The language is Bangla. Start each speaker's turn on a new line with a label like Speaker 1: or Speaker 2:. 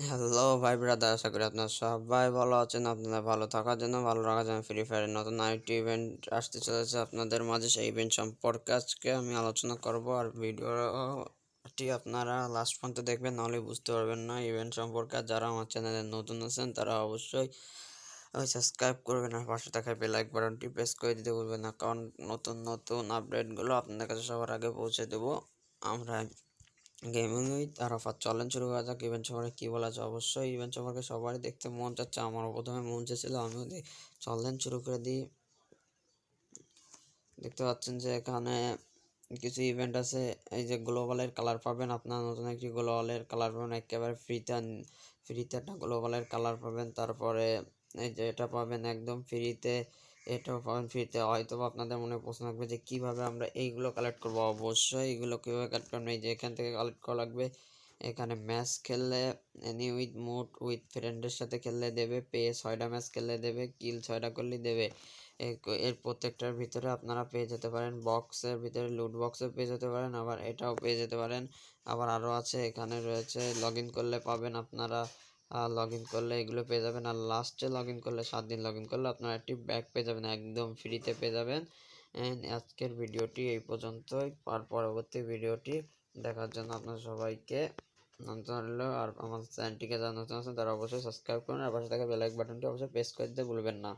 Speaker 1: হ্যালো ভাই ব্রাদার, আশা করি আপনারা সবাই ভালো আছেন। আপনারা ভালো থাকার জন্য, ভালো রাখার জন্য ফ্রি ফায়ারের নতুন আরেকটি ইভেন্ট আসতে চলেছে আপনাদের মাঝে। সেই ইভেন্ট সম্পর্কে আজকে আমি আলোচনা করব, আর ভিডিওটি আপনারা লাস্ট পর্যন্ত দেখবেন, নাহলে বুঝতে পারবেন না ইভেন্ট সম্পর্কে। আর যারা আমার চ্যানেলে নতুন আছেন তারা অবশ্যই সাবস্ক্রাইব করবেন আর পাশে থাকা বেল আইকন বাটনটি প্রেস করে দিতে ভুলবেন না, কারণ নতুন নতুন আপডেটগুলো আপনাদের কাছে সবার আগে পৌঁছে দেবো। আমরা গেমিং উইথ আরাফাত, চলেন শুরু করা যাক। ইভেন্ট সম্পর্কে কী বলা আছে? অবশ্যই ইভেন্ট সম্পর্কে সবারই দেখতে মন চাচ্ছে, আমারও প্রথমে মন চেয়েছিল, আমিও চলেন শুরু করে দিই। দেখতে পাচ্ছেন যে এখানে কিছু ইভেন্ট আছে। এই যে গ্লোবালের কালার পাবেন, আপনার নতুন একটি গ্লোবালের কালার পাবেন একেবারে ফ্রিতে একটা গ্লোবালের কালার পাবেন। তারপরে এই যে এটা পাবেন একদম ফ্রিতে, এটাও পাবেন ফ্রিতে। হয়তো আপনাদের মনে প্রশ্ন থাকবে যে কীভাবে আমরা এইগুলো কালেক্ট করবো। অবশ্যই এগুলো কীভাবে কালেক্ট করবেন, এই যে এখান থেকে কালেক্ট করা লাগবে। এখানে ম্যাচ খেললে এনি উইথ মুড উইথ ফ্রেন্ডের সাথে খেললে দেবে, পেয়ে 6টা ম্যাচ খেললে দেবে, কিল 6টা করলেই দেবে। এর প্রত্যেকটার ভিতরে আপনারা পেয়ে যেতে পারেন, বক্সের ভিতরে লুট বক্সে পেয়ে যেতে পারেন, আবার এটাও পেয়ে যেতে পারেন। আবার আরও আছে, এখানে রয়েছে লগ ইন করলে পাবেন আপনারা, লগ ইন করলে এগুলো পেয়ে যাবেন। আর লাস্টে লগ ইন করলে 7 দিন লগ ইন করলে আপনারা একটি ব্যাগ পেয়ে যাবেন, একদম ফ্রিতে পেয়ে যাবেন। আজকের ভিডিওটি এই পর্যন্তই। পরবর্তী ভিডিওটি দেখার জন্য আপনাদের সবাইকে নতুন হলো, আর আমার চ্যানেলটিকে যারা নতুন আছেন তারা অবশ্যই সাবস্ক্রাইব করুন, আর পাশে থাকা বেল আইকন বাটনটি অবশ্যই প্রেস করে দিতে ভুলবেন না।